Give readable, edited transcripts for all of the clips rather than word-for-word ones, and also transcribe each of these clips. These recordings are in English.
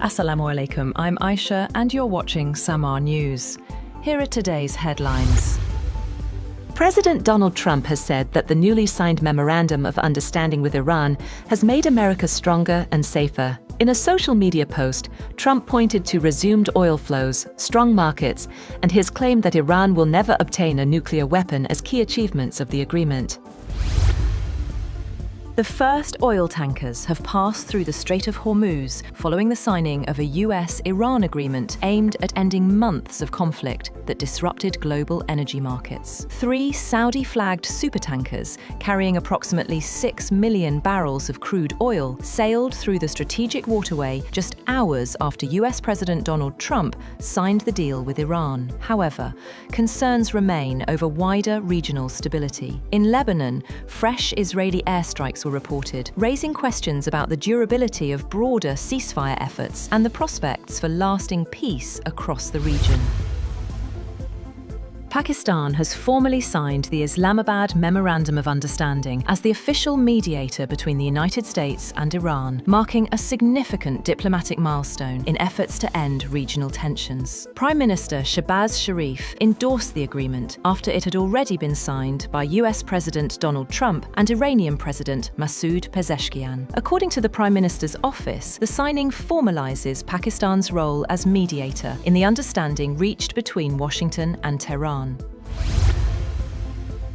Assalamu alaikum, I'm Aisha and you're watching Samaa News. Here are today's headlines. President Donald Trump has said that the newly signed Memorandum of Understanding with Iran has made America stronger and safer. In a social media post, Trump pointed to resumed oil flows, strong markets, and his claim that Iran will never obtain a nuclear weapon as key achievements of the agreement. The first oil tankers have passed through the Strait of Hormuz following the signing of a US-Iran agreement aimed at ending months of conflict that disrupted global energy markets. 3 Saudi-flagged supertankers carrying approximately 6 million barrels of crude oil sailed through the strategic waterway just hours after US President Donald Trump signed the deal with Iran. However, concerns remain over wider regional stability. In Lebanon, fresh Israeli airstrikes were reported, raising questions about the durability of broader ceasefire efforts and the prospects for lasting peace across the region. Pakistan has formally signed the Islamabad Memorandum of Understanding as the official mediator between the United States and Iran, marking a significant diplomatic milestone in efforts to end regional tensions. Prime Minister Shehbaz Sharif endorsed the agreement after it had already been signed by US President Donald Trump and Iranian President Masoud Pezeshkian. According to the Prime Minister's office, the signing formalizes Pakistan's role as mediator in the understanding reached between Washington and Tehran.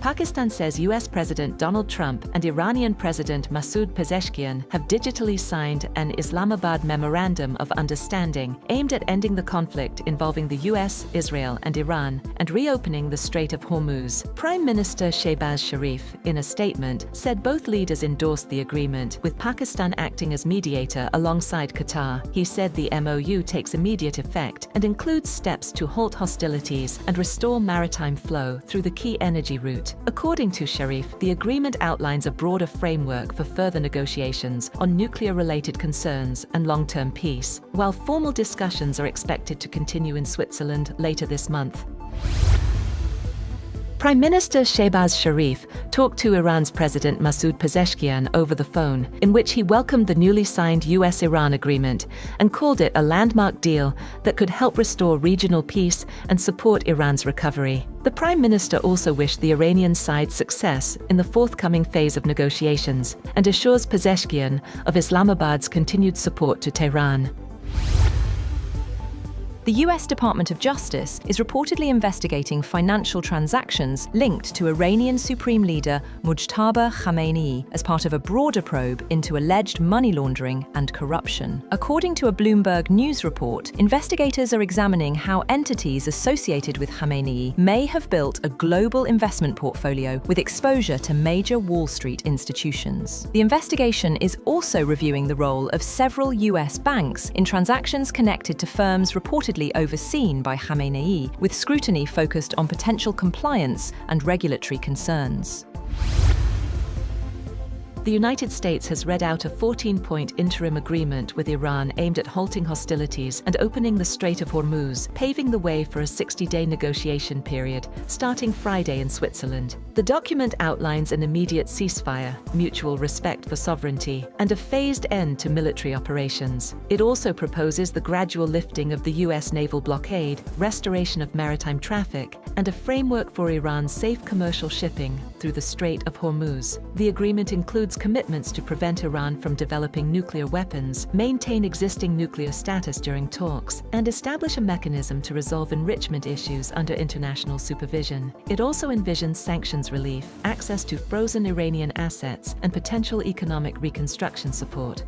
Pakistan says US President Donald Trump and Iranian President Masoud Pezeshkian have digitally signed an Islamabad Memorandum of Understanding aimed at ending the conflict involving the US, Israel, and Iran and reopening the Strait of Hormuz. Prime Minister Shehbaz Sharif, in a statement, said both leaders endorsed the agreement, with Pakistan acting as mediator alongside Qatar. He said the MoU takes immediate effect and includes steps to halt hostilities and restore maritime flow through the key energy route. According to Sharif, the agreement outlines a broader framework for further negotiations on nuclear-related concerns and long-term peace, while formal discussions are expected to continue in Switzerland later this month. Prime Minister Shehbaz Sharif talked to Iran's President Masoud Pezeshkian over the phone, in which he welcomed the newly signed US-Iran agreement and called it a landmark deal that could help restore regional peace and support Iran's recovery. The Prime Minister also wished the Iranian side success in the forthcoming phase of negotiations and assures Pezeshkian of Islamabad's continued support to Tehran. The US Department of Justice is reportedly investigating financial transactions linked to Iranian Supreme Leader Mujtaba Khamenei as part of a broader probe into alleged money laundering and corruption. According to a Bloomberg News report, investigators are examining how entities associated with Khamenei may have built a global investment portfolio with exposure to major Wall Street institutions. The investigation is also reviewing the role of several US banks in transactions connected to firms reportedly overseen by Khamenei, with scrutiny focused on potential compliance and regulatory concerns. The United States has read out a 14-point interim agreement with Iran aimed at halting hostilities and opening the Strait of Hormuz, paving the way for a 60-day negotiation period starting Friday in Switzerland. The document outlines an immediate ceasefire, mutual respect for sovereignty, and a phased end to military operations. It also proposes the gradual lifting of the US naval blockade, restoration of maritime traffic, and a framework for Iran's safe commercial shipping through the Strait of Hormuz. The agreement includes commitments to prevent Iran from developing nuclear weapons, maintain existing nuclear status during talks, and establish a mechanism to resolve enrichment issues under international supervision. It also envisions sanctions relief, access to frozen Iranian assets, and potential economic reconstruction support.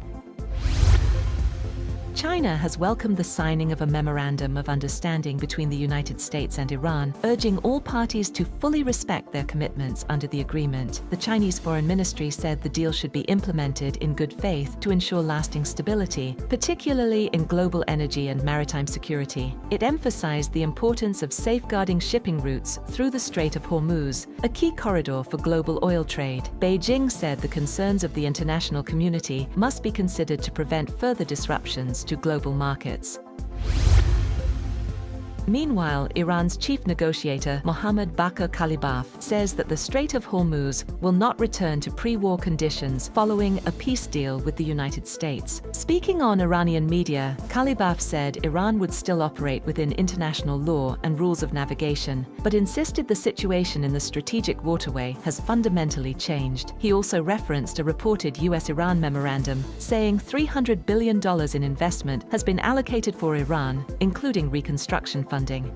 China has welcomed the signing of a memorandum of understanding between the United States and Iran, urging all parties to fully respect their commitments under the agreement. The Chinese Foreign Ministry said the deal should be implemented in good faith to ensure lasting stability, particularly in global energy and maritime security. It emphasized the importance of safeguarding shipping routes through the Strait of Hormuz, a key corridor for global oil trade. Beijing said the concerns of the international community must be considered to prevent further disruptions to global markets. Meanwhile, Iran's chief negotiator, Mohammad Bakr Kalibaf, says that the Strait of Hormuz will not return to pre-war conditions following a peace deal with the United States. Speaking on Iranian media, Kalibaf said Iran would still operate within international law and rules of navigation, but insisted the situation in the strategic waterway has fundamentally changed. He also referenced a reported US-Iran memorandum saying $300 billion in investment has been allocated for Iran, including reconstruction funding.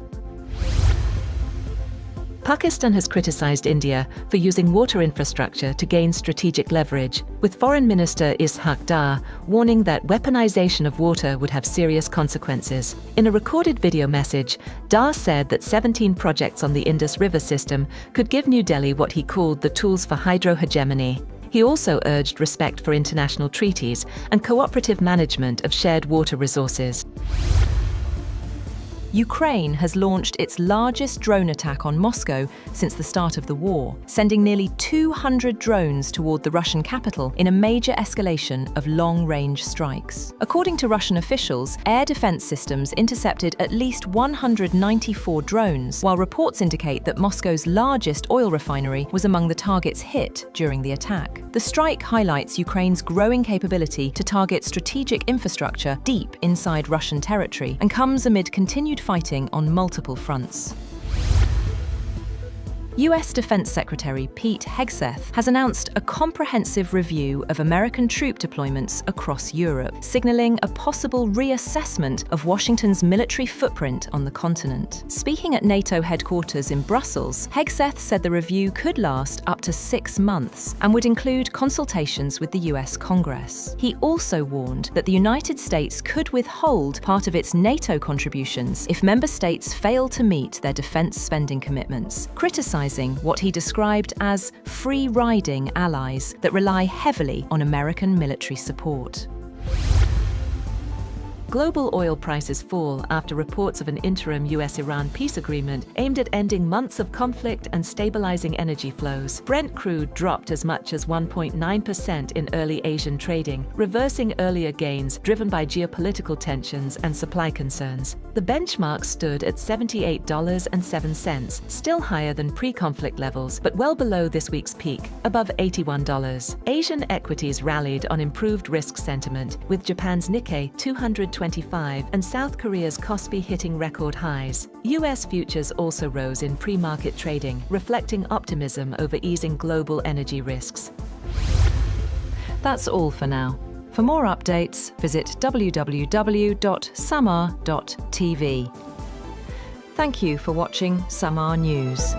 Pakistan has criticized India for using water infrastructure to gain strategic leverage, with Foreign Minister Ishaq Dar warning that weaponization of water would have serious consequences. In a recorded video message, Dar said that 17 projects on the Indus River system could give New Delhi what he called the tools for hydro-hegemony. He also urged respect for international treaties and cooperative management of shared water resources. Ukraine has launched its largest drone attack on Moscow since the start of the war, sending nearly 200 drones toward the Russian capital in a major escalation of long-range strikes. According to Russian officials, air defense systems intercepted at least 194 drones, while reports indicate that Moscow's largest oil refinery was among the targets hit during the attack. The strike highlights Ukraine's growing capability to target strategic infrastructure deep inside Russian territory and comes amid continued fighting on multiple fronts. US Defense Secretary Pete Hegseth has announced a comprehensive review of American troop deployments across Europe, signaling a possible reassessment of Washington's military footprint on the continent. Speaking at NATO headquarters in Brussels, Hegseth said the review could last up to 6 months and would include consultations with the US Congress. He also warned that the United States could withhold part of its NATO contributions if member states fail to meet their defense spending commitments, criticizing what he described as free-riding allies that rely heavily on American military support. Global oil prices fall after reports of an interim US-Iran peace agreement aimed at ending months of conflict and stabilizing energy flows. Brent crude dropped as much as 1.9% in early Asian trading, reversing earlier gains driven by geopolitical tensions and supply concerns. The benchmark stood at $78.07, still higher than pre-conflict levels, but well below this week's peak, above $81. Asian equities rallied on improved risk sentiment, with Japan's Nikkei 225 and South Korea's Kospi hitting record highs. US futures also rose in pre-market trading, reflecting optimism over easing global energy risks. That's all for now. For more updates, visit www.samaa.tv. Thank you for watching Samaa News.